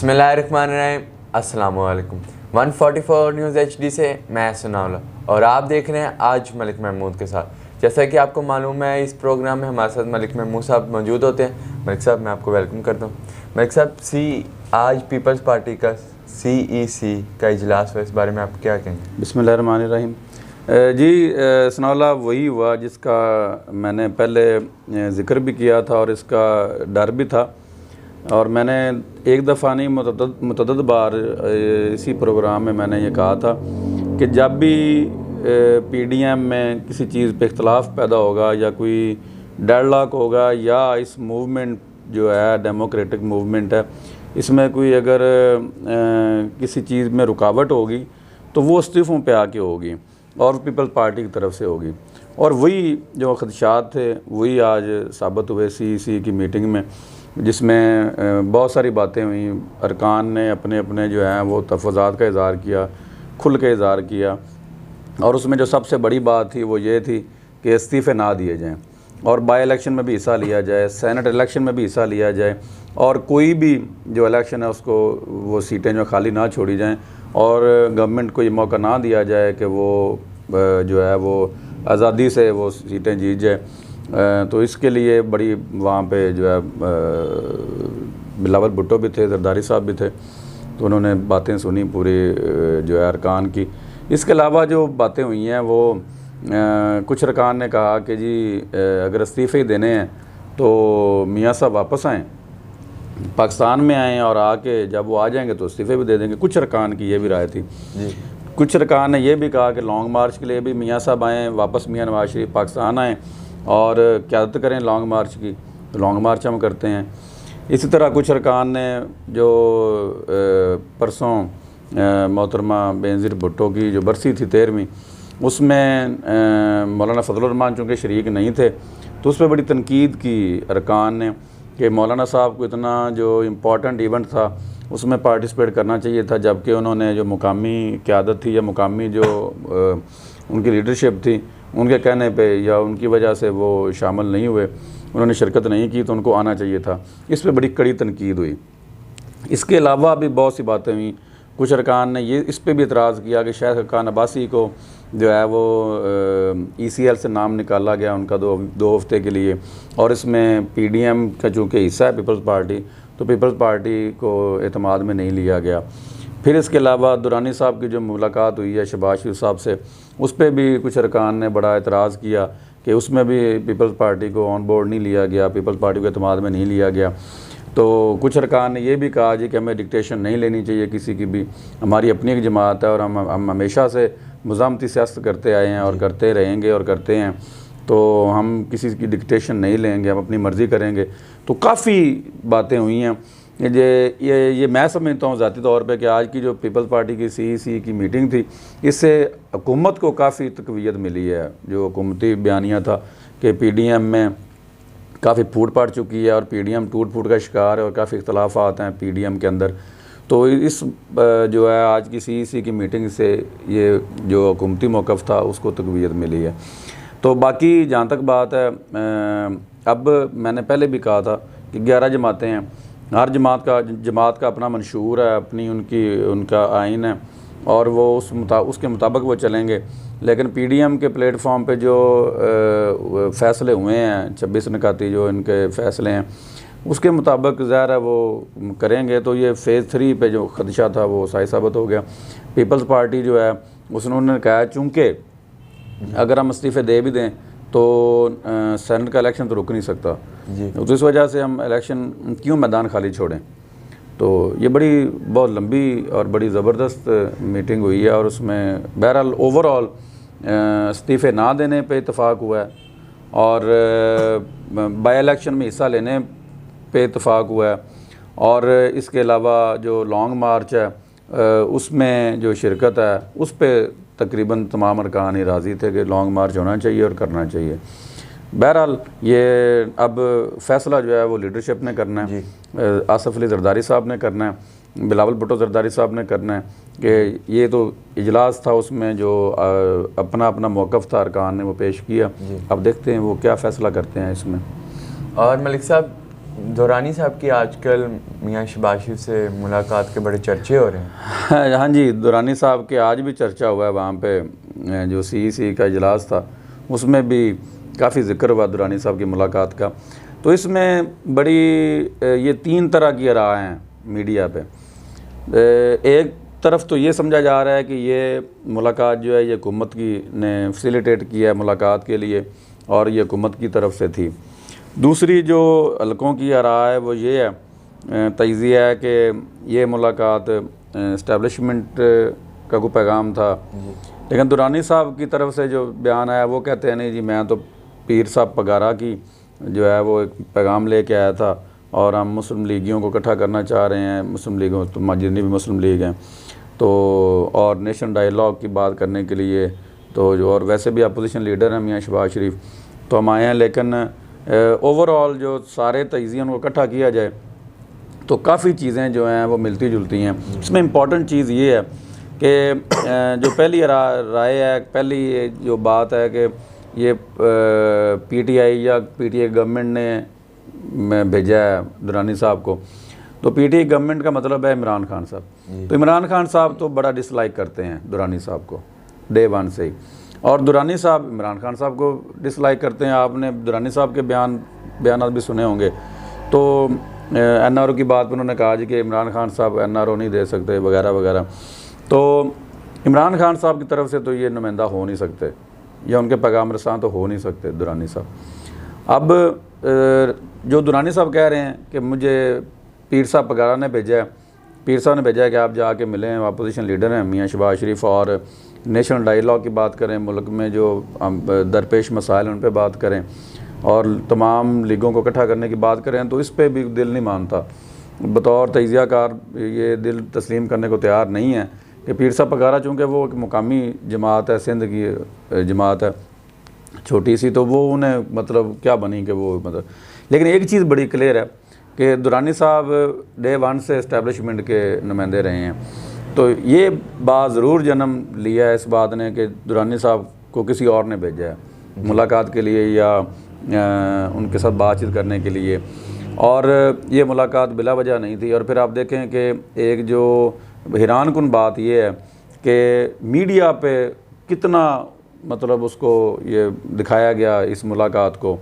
बिस्मिल्लाहिर्रहमानिर्रहीम। अस्सलाम वालेकुम। 144 न्यूज़ HD से मैं सुनाउल्लाह और आप देख रहे हैं आज मलिक महमूद के साथ। जैसा कि आपको मालूम है, इस प्रोग्राम में हमारे साथ मलिक महमूद साहब मौजूद होते हैं। मलिक साहब, मैं आपको वेलकम करता हूँ। मलिक साहब, आज पीपल्स पार्टी का CEC का इजलास हुआ, इस बारे में आप क्या कहेंगे? बिस्मिल्लाहिर्रहमानिर्रहीम। जी, सुनाउल्लाह वही हुआ जिसका मैंने पहले ज़िक्र भी किया था और इसका डर भी था, और मैंने एक दफ़ा नहीं मुतअद्दिद बार इसी प्रोग्राम में मैंने ये कहा था कि जब भी PDM में किसी चीज़ पे इख्तलाफ पैदा होगा या कोई डेडलॉक होगा या इस मूवमेंट जो है डेमोक्रेटिक मूवमेंट है, इसमें कोई अगर किसी चीज़ में रुकावट होगी तो वो इस्तीफ़ों पे आके होगी और पीपल्स पार्टी की तरफ से होगी। और वही जो ख़दशात थे वही आज साबित हुए CEC की मीटिंग में, जिसमें बहुत सारी बातें हुई। अरकान ने अपने अपने जो हैं वो तफ़्वुज़ात का इज़हार किया, खुल के इज़हार किया, और उसमें जो सबसे बड़ी बात थी वो ये थी कि इस्तीफ़े ना दिए जाएँ और बाई इलेक्शन में भी हिस्सा लिया जाए, सेनेट इलेक्शन में भी हिस्सा लिया जाए, और कोई भी जो इलेक्शन है उसको वो सीटें जो खाली ना छोड़ी जाएँ, और गवर्नमेंट को ये मौका ना दिया जाए कि वो जो है वो आज़ादी से वो सीटें जीत जाए। तो इसके लिए बड़ी वहाँ पे जो है बिलावल भुट्टो भी थे, जरदारी साहब भी थे, तो उन्होंने बातें सुनी पूरी जो है अरकान की। इसके अलावा जो बातें हुई हैं वो कुछ अरकान ने कहा कि जी अगर इस्तीफ़े ही देने हैं तो मियाँ साहब वापस आएँ, पाकिस्तान में आएँ, और आके जब वो आ जाएंगे तो इस्तीफ़े भी दे देंगे। कुछ अरकान की ये भी राय थी जी। कुछ अरकान ने यह भी कहा कि लॉन्ग मार्च के लिए भी मियाँ साहब आएँ, वापस मियाँ नवाज शरीफ पाकिस्तान आएँ और क़यादत करें लॉन्ग मार्च की, तो लॉन्ग मार्च हम करते हैं। इसी तरह कुछ अरकान ने जो परसों मोहतरमा बेनज़ीर भुट्टो की जो बरसी थी 13वीं, उसमें मौलाना फजलुर रहमान चूँकि शरीक नहीं थे, तो उस पर बड़ी तनकीद की अरकान ने कि मौलाना साहब को इतना जो इम्पोर्टेंट इवेंट था उसमें पार्टिसिपेट करना चाहिए था, जबकि उन्होंने जो मुकामी क़यादत थी या मुकामी जो उनकी लीडरशिप थी उनके कहने पे या उनकी वजह से वो शामिल नहीं हुए, उन्होंने शिरकत नहीं की, तो उनको आना चाहिए था। इस पर बड़ी कड़ी तनकीद हुई। इसके अलावा भी बहुत सी बातें हुई। कुछ अरकान ने ये इस पर भी इतराज़ किया कि शेख हक्कान अब्बासी को जो है वो ECL से नाम निकाला गया उनका दो हफ्ते के लिए, और इसमें PDM का चूँकि हिस्सा है पीपल्स पार्टी, तो पीपल्स पार्टी को एतमाद में नहीं लिया गया। फिर इसके अलावा दुरानी साहब की जो मुलाकात हुई है शहबाज शरीफ साहब से, उस पर भी कुछ अरकान ने बड़ा एतराज़ किया कि उसमें भी पीपल्स पार्टी को ऑन बोर्ड नहीं लिया गया, पीपल्स पार्टी को एतमाद में नहीं लिया गया। तो कुछ अरकान ने यह भी कहा जी कि हमें डिक्टेशन नहीं लेनी चाहिए किसी की भी, हमारी अपनी एक जमात है और हम हमेशा से मुज़ामती सियासत करते आए हैं और करते रहेंगे और करते हैं, तो हम किसी की डिक्टेशन नहीं लेंगे, हम अपनी मर्ज़ी करेंगे। तो काफ़ी बातें हुई हैं। ये मैं समझता हूँ ज़ाती तौर पे कि आज की जो पीपल्स पार्टी की CEC की मीटिंग थी, इससे हुकूमत को काफ़ी तक़वियत मिली है। जो हुकूमती बयानिया था कि PDM में काफ़ी फूट पड़ चुकी है और PDM टूट फूट का शिकार है और काफ़ी इख्तलाफात हैं PDM के अंदर, तो इस जो है आज की CEC की मीटिंग से ये जो हुकूमती मौक़िफ़ था उसको तक़वियत मिली है। तो बाकी जहाँ तक बात है, अब मैंने पहले भी कहा था कि 11 जमातें हैं, हर जमात का अपना मंशूर है, अपनी उनका आइन है, और वो उसके मुताबिक वो चलेंगे। लेकिन PDM के प्लेटफॉर्म पे जो फ़ैसले हुए हैं 26 निकाती जो इनके फ़ैसले हैं उसके मुताबिक ज़ाहिर है वो करेंगे। तो ये फ़ेज़ 3 पे जो ख़दशा था वो सही साबित हो गया। पीपल्स पार्टी जो है उसने कहा चूँकि अगर हम इस्तीफ़े दे भी दें तो सेनेट का इलेक्शन तो रुक नहीं सकता जी, तो इस वजह से हम इलेक्शन क्यों मैदान खाली छोड़ें। तो ये बहुत लंबी और बड़ी ज़बरदस्त मीटिंग हुई है, और उसमें बहरहाल ओवरऑल इस्तीफ़े ना देने पे इत्तफ़ाक़ हुआ है और बाई इलेक्शन में हिस्सा लेने पे इत्तफ़ाक़ हुआ है, और इसके अलावा जो लॉन्ग मार्च है उसमें जो शिरकत है उस पर तकरीबन तमाम अरकान ही राज़ी थे कि लॉन्ग मार्च होना चाहिए और करना चाहिए। बहरहाल ये अब फ़ैसला जो है वो लीडरशिप ने करना है, आसिफ अली जरदारी साहब ने करना है, बिलावल भुट्टो जरदारी साहब ने करना है कि ये तो इजलास था, उसमें जो अपना मौक़िफ़ था अरकान ने वो पेश किया। अब देखते हैं वो क्या फ़ैसला करते हैं इसमें। और मलिक साहब, दुरानी साहब की आजकल मियां शहबाज शरीफ से मुलाकात के बड़े चर्चे हो रहे हैं। हाँ जी, दुरानी साहब के आज भी चर्चा हुआ है, वहाँ पे जो CEC का इजलास था उसमें भी काफ़ी जिक्र हुआ दुरानी साहब की मुलाकात का। तो इसमें बड़ी ये 3 तरह की राय हैं मीडिया पे। एक तरफ तो ये समझा जा रहा है कि ये मुलाकात जो है ये हुकूमत की ने फैसिलिटेट किया है मुलाकात के लिए और ये हुकूमत की तरफ से थी। दूसरी जो हलकों की राय है वो ये है, तजिया है कि ये मुलाकात इस्टेब्लिशमेंट का कोई पैगाम था। लेकिन दुरानी साहब की तरफ से जो बयान आया वो कहते हैं नहीं जी, मैं तो पीर साहब पगारा की जो है वो एक पैगाम लेके आया था और हम मुस्लिम लीगियों को इकट्ठा करना चाह रहे हैं। मुस्लिम लीगों तो जितनी भी मुस्लिम लीग हैं तो और नेशन डायलॉग की बात करने के लिए तो जो, और वैसे भी अपोजिशन लीडर हैं मियां शहबाज शरीफ, तो हम आए हैं। लेकिन ओवरऑल जो सारे तजियों को इकट्ठा किया जाए तो काफ़ी चीज़ें जो हैं वो मिलती जुलती हैं। इसमें इम्पॉर्टेंट चीज़ ये है कि जो पहली राय है, पहली जो बात है कि ये PTI या PTI गवर्नमेंट ने भेजा है दुरानी साहब को। तो PTI गवर्नमेंट का मतलब है इमरान खान साहब। तो इमरान खान साहब तो बड़ा डिसलाइक करते हैं दुरानी साहब को डे 1 से ही, और दुरानी साहब इमरान खान साहब को डिसलाइक करते हैं। आपने दुरानी साहब के बयान भी सुने होंगे। तो NRO की बात पर उन्होंने कहा जी कि इमरान खान साहब NRO नहीं दे सकते वगैरह वगैरह। तो इमरान खान साहब की तरफ से तो ये नुमाइंदा हो नहीं सकते या उनके पैगाम रसां तो हो नहीं सकते दुरानी साहब। अब जो दुरानी साहब कह रहे हैं कि मुझे पीर साहब पगारा ने भेजा है, पीर साहब ने भेजा है कि आप जाके मिलें, अपोजिशन लीडर हैं मियां शहबाज शरीफ, और नेशनल डायलॉग की बात करें, मुल्क में जो दरपेश मसाइल उन पर बात करें और तमाम लीगों को इकट्ठा करने की बात करें। तो इस पर भी दिल नहीं मानता, बतौर तजिया कार ये दिल तस्लीम करने को तैयार नहीं है कि पीर साहब पगारा चूँकि वो एक मुकामी जमात है, सिंध की जमात है छोटी सी, तो वो उन्हें मतलब क्या बनी कि वो मतलब। लेकिन एक चीज़ बड़ी क्लियर है कि दुरानी साहब डे 1 से इस्टेब्लिशमेंट के नुमाइंदे रहे हैं। तो ये बात ज़रूर जन्म लिया है इस बात ने कि दुरानी साहब को किसी और ने भेजा है मुलाकात के लिए या उनके साथ बातचीत करने के लिए, और ये मुलाकात बिला वजह नहीं थी। और फिर आप देखें कि एक जो हैरान कुन बात ये है कि मीडिया पे कितना मतलब उसको ये दिखाया गया इस मुलाकात को,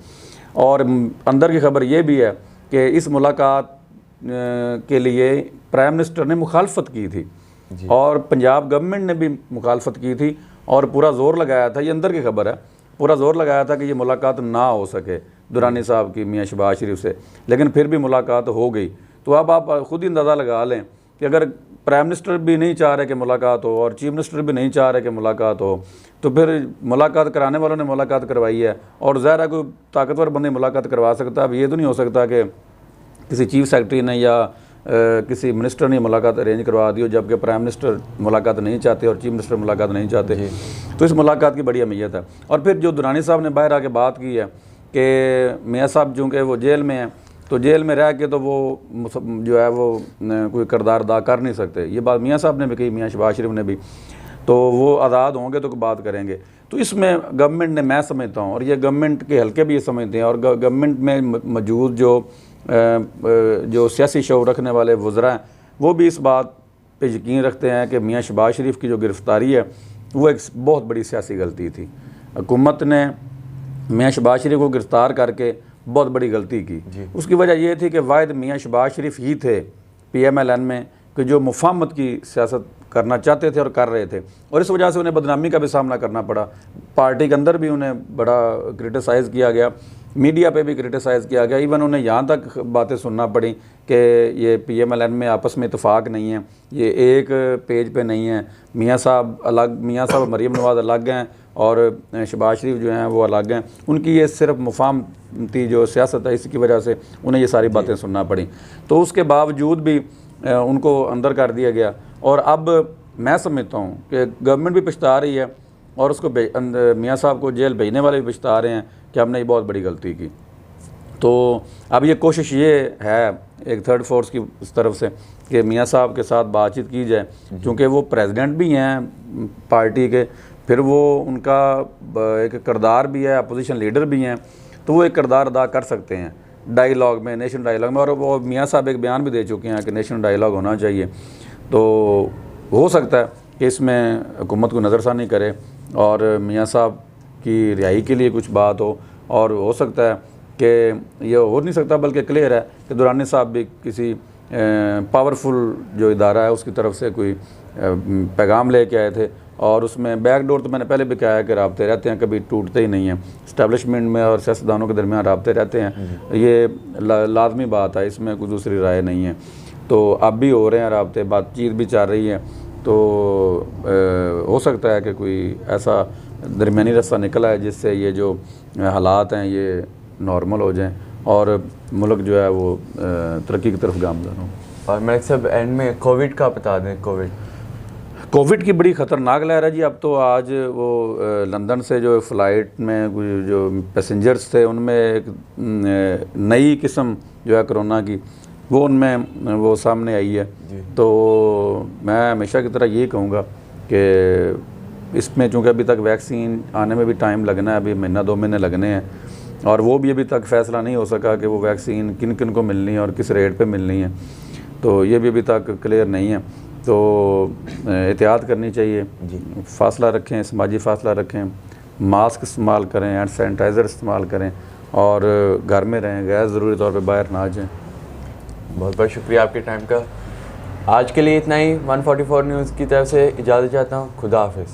और अंदर की खबर ये भी है कि इस मुलाकात के लिए प्राइम मिनिस्टर ने मुखालफत की थी और पंजाब गवर्नमेंट ने भी मुखालफत की थी और पूरा ज़ोर लगाया था, ये अंदर की खबर है, पूरा ज़ोर लगाया था कि ये मुलाकात ना हो सके दुरानी साहब की मियां शहबाज शरीफ से। लेकिन फिर भी मुलाकात हो गई। तो अब आप ख़ुद ही अंदाज़ा लगा लें कि अगर प्राइम मिनिस्टर भी नहीं चाह रहे कि मुलाकात हो और चीफ मिनिस्टर भी नहीं चाह रहे कि मुलाकात हो, तो फिर मुलाकात कराने वालों ने मुलाकात करवाई है। और ज़ाहिर है कोई ताकतवर बंदे मुलाकात करवा सकता है। अब ये तो नहीं हो सकता कि किसी चीफ सेक्रेटरी ने या किसी मिनिस्टर ने मुलाकात अरेंज करवा दी हो जबकि प्राइम मिनिस्टर मुलाकात नहीं चाहते और चीफ मिनिस्टर मुलाकात नहीं चाहते। तो इस मुलाकात की बड़ी अहमियत है। और फिर जो दुरानी साहब ने बाहर आके बात की है कि मियाँ साहब चूँकि वो जेल में हैं, तो जेल में रह के तो वो जो है वो कोई किरदार अदा कर नहीं सकते। ये बात मियाँ साहब ने भी कही, मियाँ शहबाज शरीफ ने भी। तो वो आज़ाद होंगे तो बात करेंगे। तो इसमें गवर्नमेंट ने, मैं समझता हूँ, और ये गवर्नमेंट के हल्के भी ये समझते हैं, और गवर्नमेंट में मौजूद जो सियासी शऊर रखने वाले वज़रा हैं वो भी इस बात पे यकीन रखते हैं कि मियाँ शहबाज शरीफ की जो गिरफ़्तारी है वो एक बहुत बड़ी सियासी गलती थी। हुकूमत ने मियाँ शहबाज शरीफ को गिरफ़्तार करके बहुत बड़ी गलती की। उसकी वजह ये थी कि वाहिद मियाँ शहबाज शरीफ ही थे PMLN में कि जो मुफाहमत की सियासत करना चाहते थे और कर रहे थे, और इस वजह से उन्हें बदनामी का भी सामना करना पड़ा। पार्टी के अंदर भी उन्हें बड़ा क्रिटिसाइज़ किया गया, मीडिया पे भी क्रिटिसाइज़ किया गया, इवन उन्हें यहाँ तक बातें सुनना पड़ी कि ये PMLN में आपस में इतफाक़ नहीं है, ये एक पेज पे नहीं है, मियाँ साहब अलग, मियाँ साहब मरीम नवाज़ अलग हैं और शहबाज शरीफ जो हैं वो अलग हैं। उनकी ये सिर्फ मुफाहमती जो सियासत है इसकी वजह से उन्हें ये सारी बातें सुनना पड़ी। तो उसके बावजूद भी उनको अंदर कर दिया गया। और अब मैं समझता हूँ कि गवर्नमेंट भी पछता रही है और उसको मियाँ साहब को जेल भेजने वाले भी पछता रहे हैं कि हमने ये बहुत बड़ी गलती की। तो अब ये कोशिश ये है एक थर्ड फोर्स की इस तरफ से कि मियाँ साहब के साथ बातचीत की जाए, क्योंकि वो प्रेसिडेंट भी हैं पार्टी के, फिर वो उनका एक किरदार भी है, अपोजिशन लीडर भी हैं, तो वो एक किरदार अदा कर सकते हैं डायलॉग में, नेशनल डायलॉग में, और वो मियाँ साहब एक बयान भी दे चुके हैं कि नेशनल डायलॉग होना चाहिए। तो हो सकता है कि इसमें हुकूमत को नज़रसानी करे और मियाँ साहब की रिहाई के लिए कुछ बात हो, और हो सकता है कि ये हो नहीं सकता बल्कि क्लियर है कि दुरानी साहब भी किसी पावरफुल जो इदारा है उसकी तरफ से कोई पैगाम लेके आए थे, और उसमें बैकडोर तो मैंने पहले भी कहा है कि राब्ते रहते हैं, कभी टूटते ही नहीं हैं। इस्टेब्लिशमेंट में और सियासतदानों के दरमियान राब्ते रहते हैं, ये लाजमी बात है, इसमें कोई दूसरी राय नहीं है। तो अब भी हो रहे हैं राब्ते, बातचीत भी चल रही है। तो हो सकता है कि कोई ऐसा दरमियानी रास्ता निकला है जिससे ये जो हालात हैं ये नॉर्मल हो जाएं और मुल्क जो है वो तरक्की की तरफ गामज़न हो। और मलिक साहब एंड में कोविड का बता दें। कोविड की बड़ी ख़तरनाक लहर है जी। अब तो आज वो लंदन से जो फ़्लाइट में जो पैसेंजर्स थे उनमें एक नई किस्म जो है कोरोना की वो उनमें वो सामने आई है। तो मैं हमेशा की तरह ये कहूँगा कि इसमें चूँकि अभी तक वैक्सीन आने में भी टाइम लगना है, अभी महीना 2 महीने लगने हैं, और वो भी अभी तक फ़ैसला नहीं हो सका कि वो वैक्सीन किन किन को मिलनी है और किस रेट पे मिलनी है। तो ये भी अभी तक क्लियर नहीं है। तो एहतियात करनी चाहिए जी, फासला रखें, समाजी फासला रखें, मास्क इस्तेमाल करें, हैंड सैनिटाइज़र इस्तेमाल करें और घर में रहें, गैर ज़रूरी तौर पे बाहर ना जाएं। बहुत बहुत शुक्रिया आपके टाइम का। आज के लिए इतना ही। 144 न्यूज़ की तरफ से इजाज़त चाहता हूँ। खुदा हाफिज़।